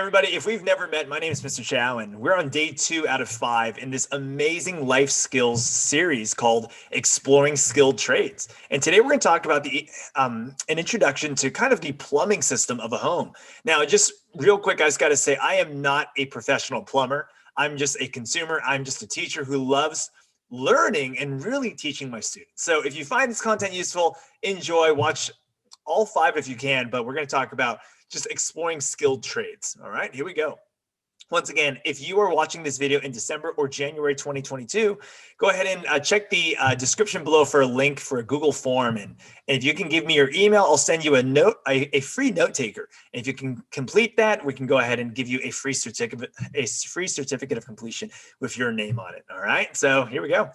everybody, if we've never met, my name is Mr. Chow, and we're on day 2 out of 5 in this amazing life skills series called Exploring Skilled Trades. And today we're going to talk about an introduction to kind of the plumbing system of a home. Now, just real quick, I just got to say, I am not a professional plumber. I'm just a consumer. I'm just a teacher who loves learning and really teaching my students. So if you find this content useful, enjoy, watch all 5 if you can, but we're going to talk about just exploring skilled trades. All right, here we go. Once again, if you are watching this video in December or January 2022, go ahead and check the description below for a link for a Google form. And if you can give me your email, I'll send you a free note taker. And if you can complete that, we can go ahead and give you a free certificate of completion with your name on it. All right, so here we go.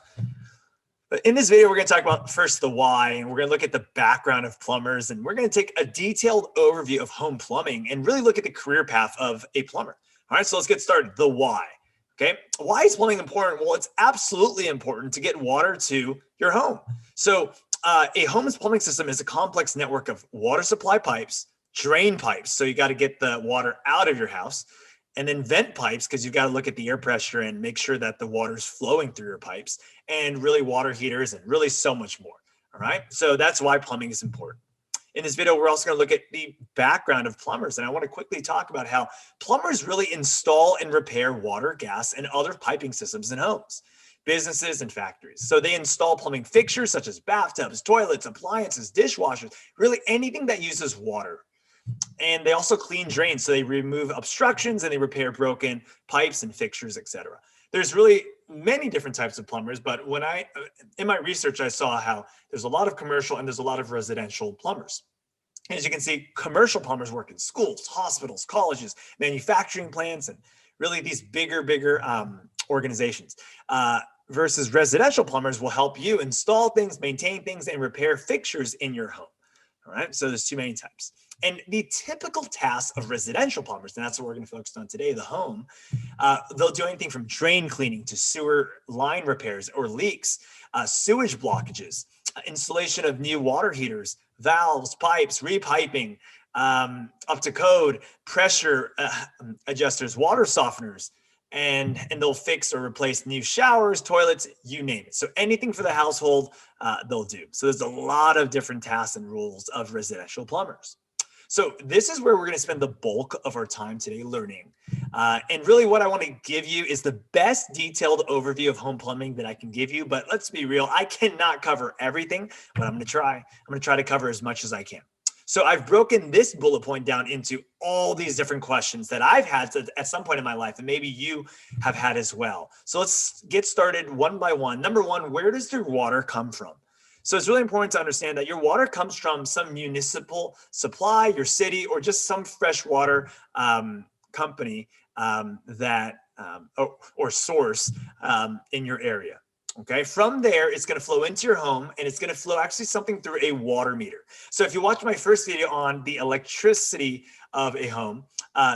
But in this video, we're going to talk about first the why, and we're going to look at the background of plumbers, and we're going to take a detailed overview of home plumbing and really look at the career path of a plumber. All right, so let's get started. The why. Okay, why is plumbing important? Well, it's absolutely important to get water to your home. So a home's plumbing system is a complex network of water supply pipes, drain pipes, so you got to get the water out of your house, and then vent pipes, because you've got to look at the air pressure and make sure that the water is flowing through your pipes, and really water heaters and really so much more. All right, so that's why plumbing is important. In this video, we're also going to look at the background of plumbers, and I want to quickly talk about how plumbers really install and repair water, gas, and other piping systems in homes, businesses, and factories. So they install plumbing fixtures such as bathtubs, toilets, appliances, dishwashers, really anything that uses water. And they also clean drains, so they remove obstructions and they repair broken pipes and fixtures, etc. There's really many different types of plumbers, but in my research, I saw how there's a lot of commercial and there's a lot of residential plumbers. As you can see, commercial plumbers work in schools, hospitals, colleges, manufacturing plants, and really these bigger organizations. Versus residential plumbers will help you install things, maintain things, and repair fixtures in your home. All right, so there's two main types. And the typical tasks of residential plumbers, and that's what we're going to focus on today, the home, they'll do anything from drain cleaning to sewer line repairs or leaks, sewage blockages, installation of new water heaters, valves, pipes, repiping, up to code, pressure adjusters, water softeners, and they'll fix or replace new showers, toilets, you name it. So anything for the household, they'll do. So there's a lot of different tasks and rules of residential plumbers. So this is where we're going to spend the bulk of our time today learning. And really what I want to give you is the best detailed overview of home plumbing that I can give you. But let's be real, I cannot cover everything, but I'm going to try. I'm going to try to cover as much as I can. So I've broken this bullet point down into all these different questions that I've had at some point in my life, and maybe you have had as well. So let's get started one by one. Number one, where does your water come from? So it's really important to understand that your water comes from some municipal supply, your city, or just some freshwater company or source in your area. Okay, from there, it's going to flow into your home, and it's going to flow actually something through a water meter. So if you watch my first video on the electricity of a home,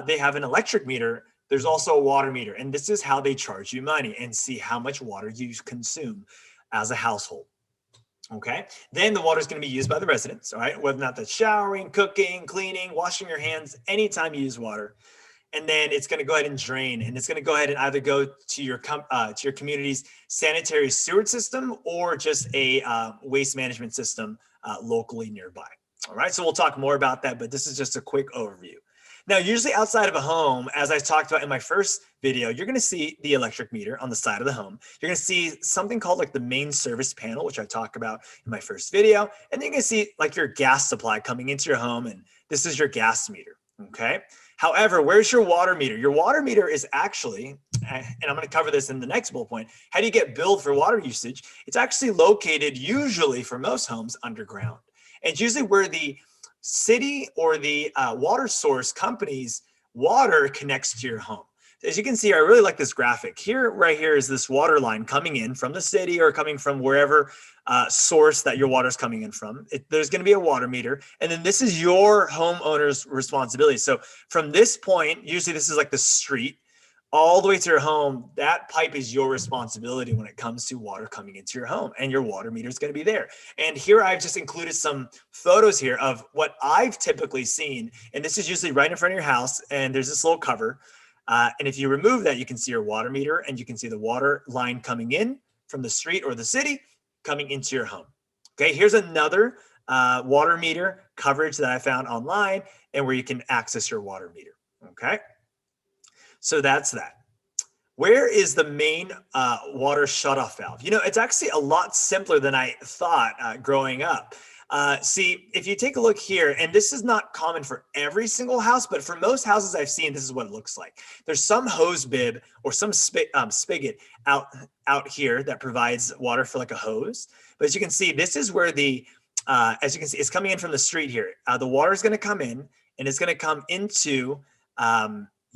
they have an electric meter. There's also a water meter, and this is how they charge you money and see how much water you consume as a household. Okay, then the water is going to be used by the residents, all right, whether or not that's showering, cooking, cleaning, washing your hands, anytime you use water. And then it's going to go ahead and drain, and it's going to go ahead and either go to your community's sanitary sewage system or just a waste management system locally nearby. All right, so we'll talk more about that, but this is just a quick overview. Now, usually outside of a home, as I talked about in my first video, you're going to see the electric meter on the side of the home. You're going to see something called like the main service panel, which I talked about in my first video. And then you're going to see like your gas supply coming into your home, and this is your gas meter, okay? However, where's your water meter? Your water meter is actually, and I'm going to cover this in the next bullet point, how do you get billed for water usage? It's actually located usually for most homes underground. And it's usually where the city or the water source company's water connects to your home. As you can see, I really like this graphic. Here, right here is this water line coming in from the city or coming from wherever source that your water is coming in from. There's going to be a water meter, and then this is your homeowner's responsibility. So from this point, usually this is like the street. all the way to your home, that pipe is your responsibility when it comes to water coming into your home, and your water meter is going to be there. And here I've just included some photos here of what I've typically seen. And this is usually right in front of your house. And there's this little cover. And if you remove that, you can see your water meter, and you can see the water line coming in from the street or the city coming into your home. Okay, here's another water meter coverage that I found online, and where you can access your water meter. Okay. So that's that. Where is the main water shutoff valve? It's actually a lot simpler than I thought growing up. See, if you take a look here, and this is not common for every single house, but for most houses I've seen, this is what it looks like. There's some hose bib or some spigot out here that provides water for like a hose. But as you can see, this is where as you can see, it's coming in from the street here. The water is going to come in, and it's going to come into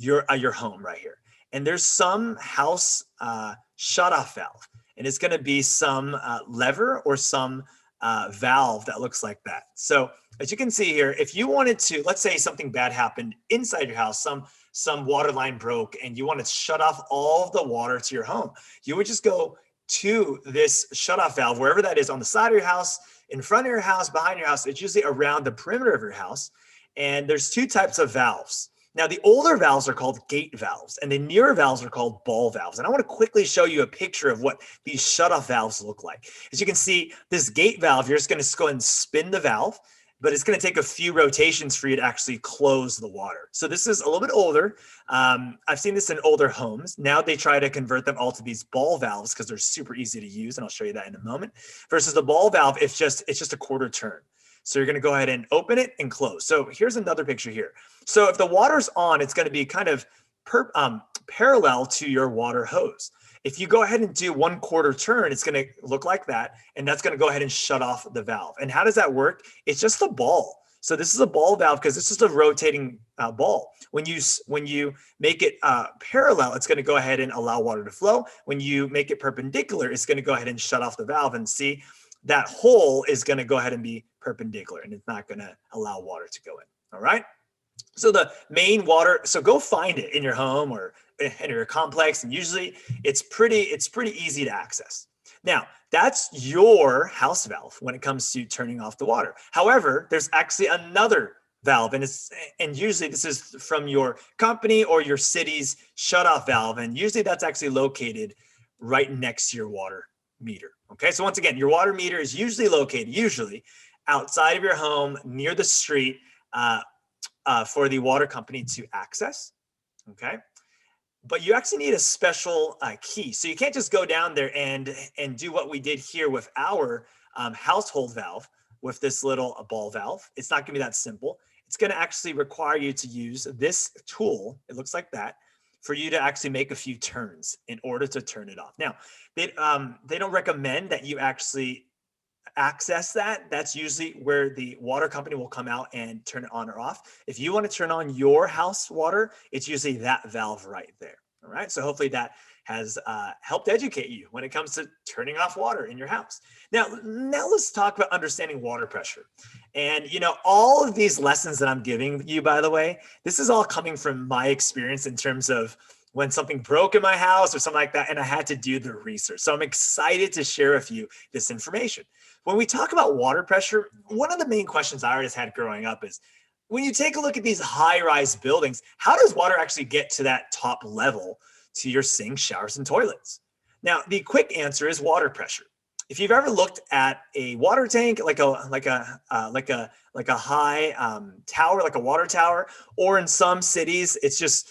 your home right here. And there's some house shutoff valve, and it's going to be some lever or some valve that looks like that. So as you can see here, if you wanted to, let's say something bad happened inside your house, some water line broke, and you want to shut off all of the water to your home, you would just go to this shutoff valve, wherever that is, on the side of your house, in front of your house, behind your house. It's usually around the perimeter of your house. And there's two types of valves. Now, the older valves are called gate valves, and the newer valves are called ball valves. And I want to quickly show you a picture of what these shutoff valves look like. As you can see, this gate valve, you're just going to go and spin the valve, but it's going to take a few rotations for you to actually close the water. So this is a little bit older. I've seen this in older homes. Now they try to convert them all to these ball valves because they're super easy to use, and I'll show you that in a moment. Versus the ball valve, it's just a quarter turn. So you're going to go ahead and open it and close. So here's another picture here. So if the water's on, it's going to be kind of parallel to your water hose. If you go ahead and do 1/4 turn, it's going to look like that. And that's going to go ahead and shut off the valve. And how does that work? It's just a ball. So this is a ball valve because this is a rotating ball. When you make it parallel, it's going to go ahead and allow water to flow. When you make it perpendicular, it's going to go ahead and shut off the valve. And see, that hole is going to go ahead and be perpendicular, and it's not going to allow water to go in. All right. So the main water, so go find it in your home or in your complex. And usually it's pretty easy to access. Now, that's your house valve when it comes to turning off the water. However, there's actually another valve, and usually this is from your company or your city's shutoff valve. And usually that's actually located right next to your water meter. Okay. So once again, your water meter is usually located outside of your home near the street for the water company to access. Okay. But you actually need a special key. So you can't just go down there and do what we did here with our household valve with this little ball valve. It's not going to be that simple. It's going to actually require you to use this tool. It looks like that, for you to actually make a few turns in order to turn it off. Now, they don't recommend that you actually access that. That's usually where the water company will come out and turn it on or off. If you want to turn on your house water, it's usually that valve right there. All right. So hopefully that has helped educate you when it comes to turning off water in your house. Now let's talk about understanding water pressure. And, all of these lessons that I'm giving you, by the way, this is all coming from my experience in terms of when something broke in my house or something like that, and I had to do the research. So I'm excited to share with you this information. When we talk about water pressure, one of the main questions I always had growing up is, when you take a look at these high-rise buildings, how does water actually get to that top level to your sinks, showers, and toilets? Now, the quick answer is water pressure. If you've ever looked at a water tank, like a high tower, like a water tower, or in some cities, it's just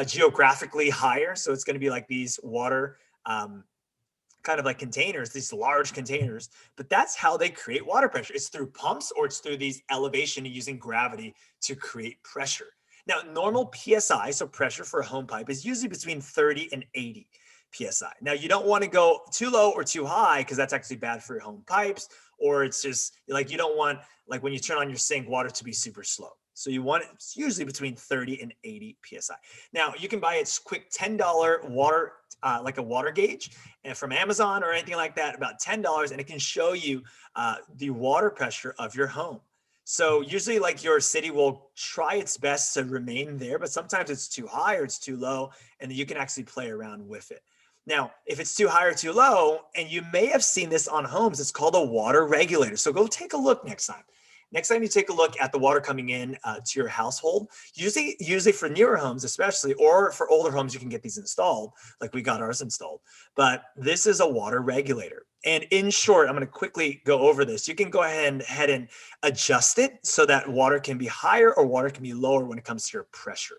geographically higher. So it's going to be like these water kind of like containers, these large containers, but that's how they create water pressure. It's through pumps, or it's through these elevation using gravity to create pressure. Now, normal PSI, so pressure for a home pipe, is usually between 30 and 80 PSI. Now, you don't want to go too low or too high, because that's actually bad for your home pipes, or it's just like, you don't want, like when you turn on your sink, water to be super slow. So you want it usually between 30 and 80 PSI. Now, you can buy a quick $10 water, like a water gauge, and from Amazon or anything like that, about $10, and it can show you the water pressure of your home. So usually like your city will try its best to remain there, but sometimes it's too high or it's too low, and you can actually play around with it. Now, if it's too high or too low, and you may have seen this on homes, it's called a water regulator. So go take a look next time. Next time you take a look at the water coming in to your household, usually for newer homes especially, or for older homes, you can get these installed, like we got ours installed. But this is a water regulator. And in short, I'm going to quickly go over this. You can go ahead and adjust it so that water can be higher or water can be lower when it comes to your pressure.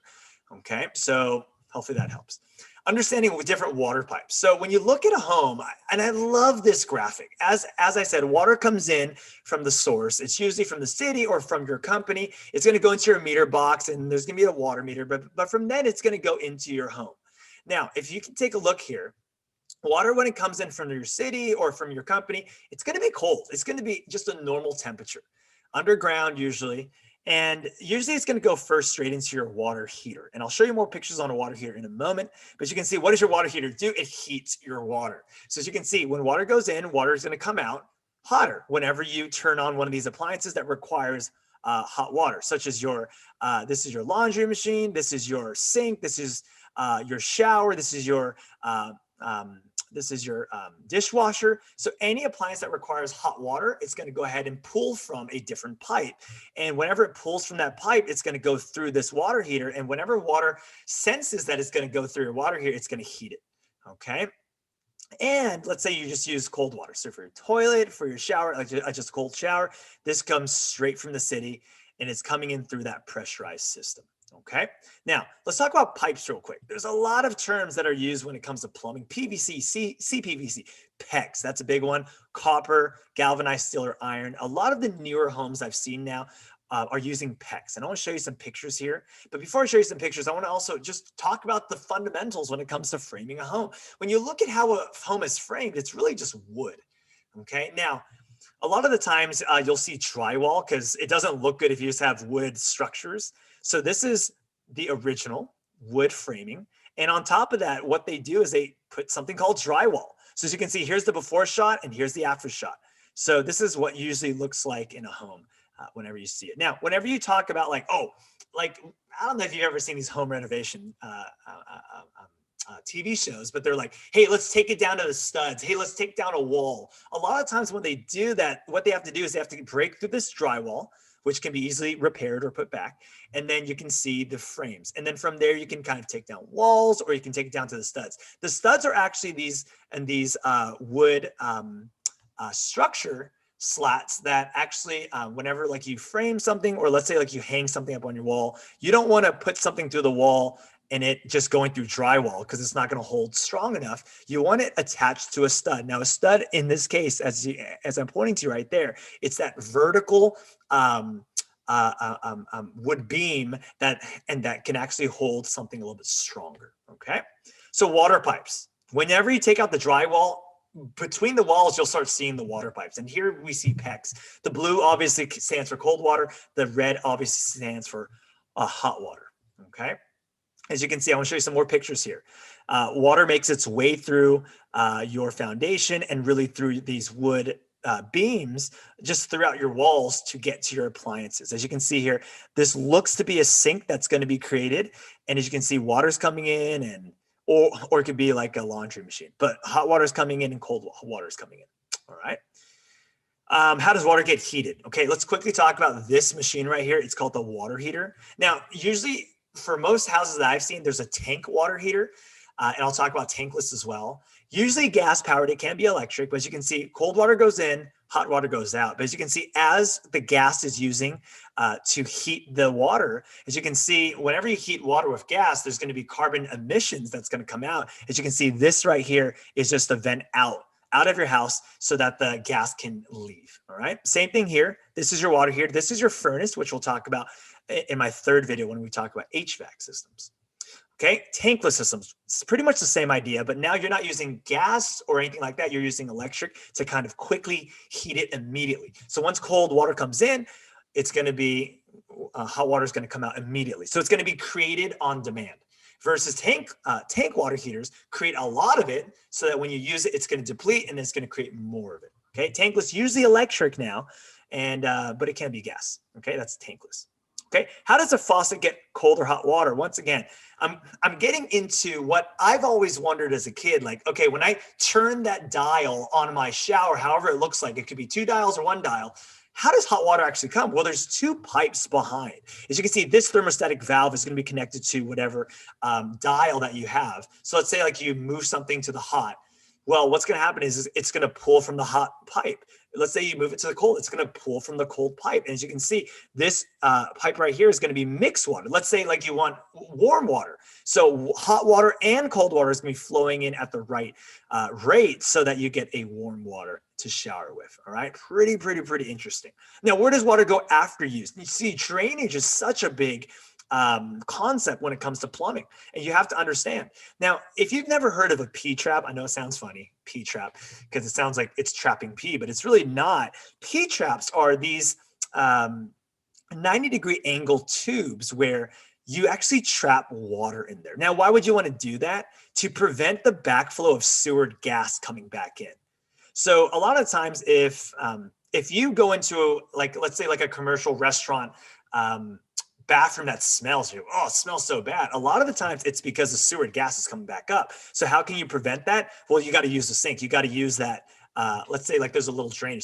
Okay, so hopefully that helps. Understanding with different water pipes. So when you look at a home, and I love this graphic, as I said, water comes in from the source. It's usually from the city or from your company. It's going to go into your meter box, and there's going to be a water meter, but from then it's going to go into your home. Now, if you can take a look here, water, when it comes in from your city or from your company, it's going to be cold. It's going to be just a normal temperature, underground usually. And usually it's going to go first straight into your water heater. And I'll show you more pictures on a water heater in a moment. But you can see, what does your water heater do? It heats your water. So as you can see, when water goes in, water is going to come out hotter whenever you turn on one of these appliances that requires hot water, such as this is your laundry machine, this is your sink, this is your shower, this is your dishwasher. So any appliance that requires hot water, it's going to go ahead and pull from a different pipe. And whenever it pulls from that pipe, it's going to go through this water heater. And whenever water senses that it's going to go through your water heater, it's going to heat it. Okay. And let's say you just use cold water. So for your toilet, for your shower, like just cold shower, this comes straight from the city and it's coming in through that pressurized system. Okay. Now let's talk about pipes real quick. There's a lot of terms that are used when it comes to plumbing: PVC, CPVC, PEX. That's a big one. Copper, galvanized steel, or iron. A lot of the newer homes I've seen now are using PEX. And I want to show you some pictures here. But before I show you some pictures, I want to also just talk about the fundamentals when it comes to framing a home. When you look at how a home is framed, it's really just wood. Okay. Now, a lot of the times you'll see drywall because it doesn't look good if you just have wood structures. So this is the original wood framing. And on top of that, what they do is they put something called drywall. So as you can see, here's the before shot and here's the after shot. So this is what usually looks like in a home whenever you see it. Now, whenever you talk about like I don't know if you've ever seen these home renovation TV shows, but they're like, hey, let's take it down to the studs. Hey, let's take down a wall. A lot of times when they do that, what they have to do is they have to break through this drywall, which can be easily repaired or put back. And then you can see the frames. And then from there, you can kind of take down walls or you can take it down to the studs. The studs are actually these wood structure slats that actually, whenever like you frame something, or let's say like you hang something up on your wall, you don't want to put something through the wall and it just going through drywall because it's not going to hold strong enough. You want it attached to a stud. Now, a stud in this case, as I'm pointing to right there, it's that vertical wood beam that can actually hold something a little bit stronger. Okay, so water pipes. Whenever you take out the drywall, between the walls, you'll start seeing the water pipes. And here we see PEX. The blue obviously stands for cold water. The red obviously stands for hot water. Okay. As you can see, I want to show you some more pictures here. Water makes its way through your foundation and really through these wood beams just throughout your walls to get to your appliances. As you can see here, this looks to be a sink that's going to be created. And as you can see, water's coming in or it could be like a laundry machine, but hot water is coming in and cold water is coming in. All right. How does water get heated? Okay, let's quickly talk about this machine right here. It's called the water heater. Now, usually for most houses that I've seen, there's a tank water heater, and I'll talk about tankless as well. Usually gas powered, it can be electric, but as you can see, cold water goes in, hot water goes out. But as you can see, as the gas is using to heat the water, as you can see, whenever you heat water with gas, there's going to be carbon emissions that's going to come out. As you can see, this right here is just a vent out of your house so that the gas can leave. All right. Same thing here. This is your water heater. This is your furnace, which we'll talk about in my third video when we talk about HVAC systems. Okay, tankless systems, it's pretty much the same idea, but now you're not using gas or anything like that. You're using electric to kind of quickly heat it immediately. So once cold water comes in, it's going to be, hot water is going to come out immediately. So it's going to be created on demand versus tank water heaters create a lot of it so that when you use it, it's going to deplete and it's going to create more of it. Okay, tankless, usually electric now. and but it can be gas. Okay, that's tankless. Okay, how does a faucet get cold or hot water? Once again, I'm getting into what I've always wondered as a kid. Like, okay, when I turn that dial on my shower, however it looks like, it could be 2 dials or 1 dial. How does hot water actually come? Well, there's 2 pipes behind. As you can see, this thermostatic valve is going to be connected to whatever dial that you have. So let's say like you move something to the hot. Well, what's going to happen is it's going to pull from the hot pipe. Let's say you move it to the cold, it's going to pull from the cold pipe. And as you can see, this pipe right here is going to be mixed water. Let's say like you want warm water. So hot water and cold water is going to be flowing in at the right rate so that you get a warm water to shower with. All right. Pretty interesting. Now, where does water go after use? You see, drainage is such a big concept when it comes to plumbing, and you have to understand. Now, if you've never heard of a P trap, I know it sounds funny, P trap, because it sounds like it's trapping pee, but it's really not. P traps are these 90-degree angle tubes where you actually trap water in there. Now, why would you want to do that? To prevent the backflow of sewer gas coming back in. So a lot of times if you go into like, let's say like a commercial restaurant, bathroom that smells, it smells so bad. A lot of the times it's because the sewer gas is coming back up. So how can you prevent that? Well, you got to use the sink. You got to use that. Let's say like there's a little drainage.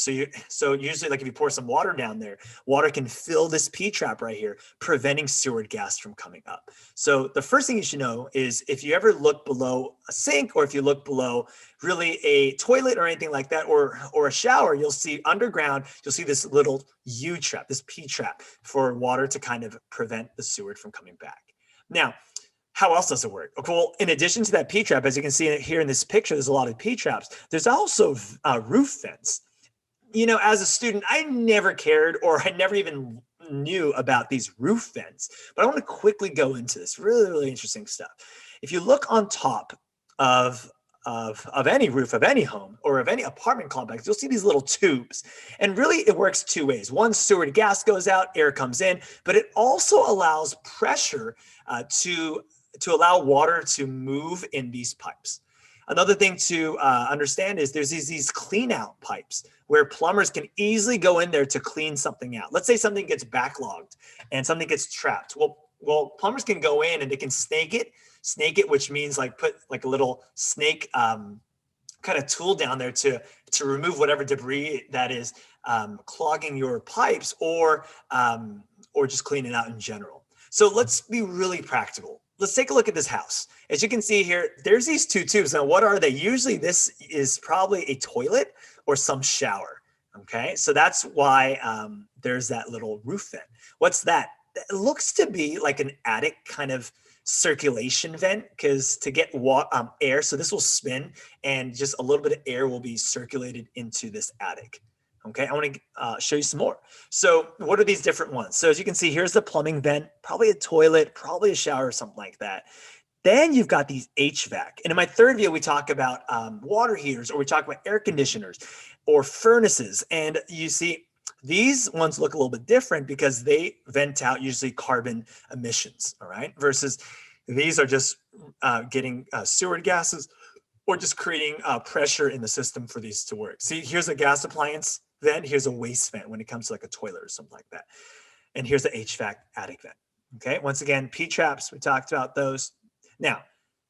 So usually like if you pour some water down there, water can fill this P trap right here, preventing sewer gas from coming up. So the first thing you should know is if you ever look below a sink, or if you look below really a toilet or anything like that, or a shower, you'll see underground, you'll see this little U trap, this P trap, for water to kind of prevent the sewer from coming back. Now, how else does it work? Well, in addition to that P trap, as you can see here in this picture, there's a lot of P traps. There's also roof vents. You know, as a student, I never cared, or I never even knew about these roof vents, but I want to quickly go into this really interesting stuff. If you look on top of any roof of any home or of any apartment complex, you'll see these little tubes. And really it works 2 ways. One, sewer gas goes out, air comes in, but it also allows pressure to allow water to move in these pipes. Another thing to understand is there's these clean out pipes where plumbers can easily go in there to clean something out. Let's say something gets backlogged and something gets trapped. Well, plumbers can go in and they can snake it, which means like put like a little snake kind of tool down there to remove whatever debris that is clogging your pipes, or just clean it out in general. So let's be really practical. Let's take a look at this house. As you can see here, there's these 2 tubes. Now, what are they? Usually this is probably a toilet or some shower. Okay, so that's why there's that little roof vent. What's that? It looks to be like an attic kind of circulation vent, because to get air, so this will spin and just a little bit of air will be circulated into this attic. Okay, I want to show you some more. So what are these different ones? So as you can see, here's the plumbing vent, probably a toilet, probably a shower, or something like that. Then you've got these HVAC. And in my third video, we talk about water heaters, or we talk about air conditioners or furnaces. And you see, these ones look a little bit different because they vent out usually carbon emissions, all right? Versus these are just getting sewer gases, or just creating pressure in the system for these to work. See, here's a gas appliance vent, here's a waste vent when it comes to like a toilet or something like that. And here's the HVAC attic vent. Okay, once again, P traps, we talked about those. Now,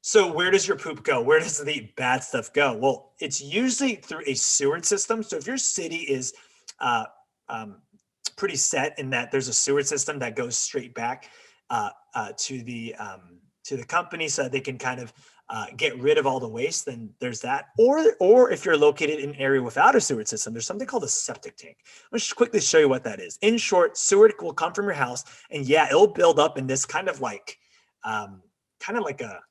so where does your poop go? Where does the bad stuff go? Well, it's usually through a sewer system. So if your city is pretty set in that there's a sewer system that goes straight back to the company, so that they can kind of get rid of all the waste, then there's that. Or if you're located in an area without a sewer system, there's something called a septic tank. Let's just quickly show you what that is. In short, sewer will come from your house, and yeah, it'll build up in this kind of like a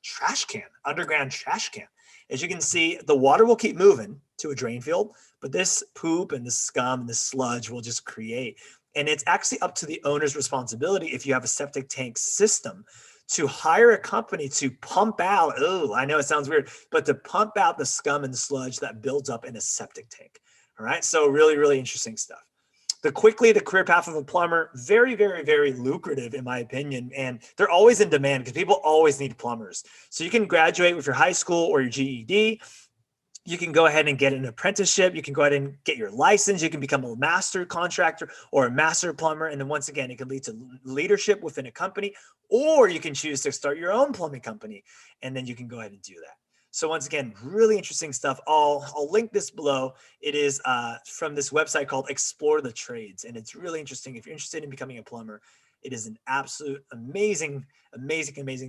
trash can, underground trash can. As you can see, the water will keep moving to a drain field, but this poop and the scum and the sludge will just create. And it's actually up to the owner's responsibility, if you have a septic tank system, to hire a company to pump out, I know it sounds weird, but to pump out the scum and the sludge that builds up in a septic tank. All right, so really interesting stuff. The career path of a plumber, very lucrative in my opinion, and they're always in demand because people always need plumbers. So you can graduate with your high school or your GED. You can go ahead and get an apprenticeship. You can go ahead and get your license. You can become a master contractor or a master plumber. And then once again, it can lead to leadership within a company, or you can choose to start your own plumbing company. And then you can go ahead and do that. So once again, really interesting stuff. I'll link this below. It is from this website called Explore the Trades. And it's really interesting. If you're interested in becoming a plumber, it is an absolute amazing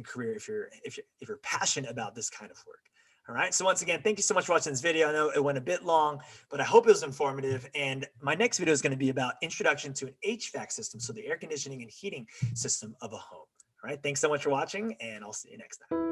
career if you're passionate about this kind of work. All right. So once again, thank you so much for watching this video. I know it went a bit long, but I hope it was informative. And my next video is going to be about introduction to an HVAC system. So the air conditioning and heating system of a home. All right. Thanks so much for watching, and I'll see you next time.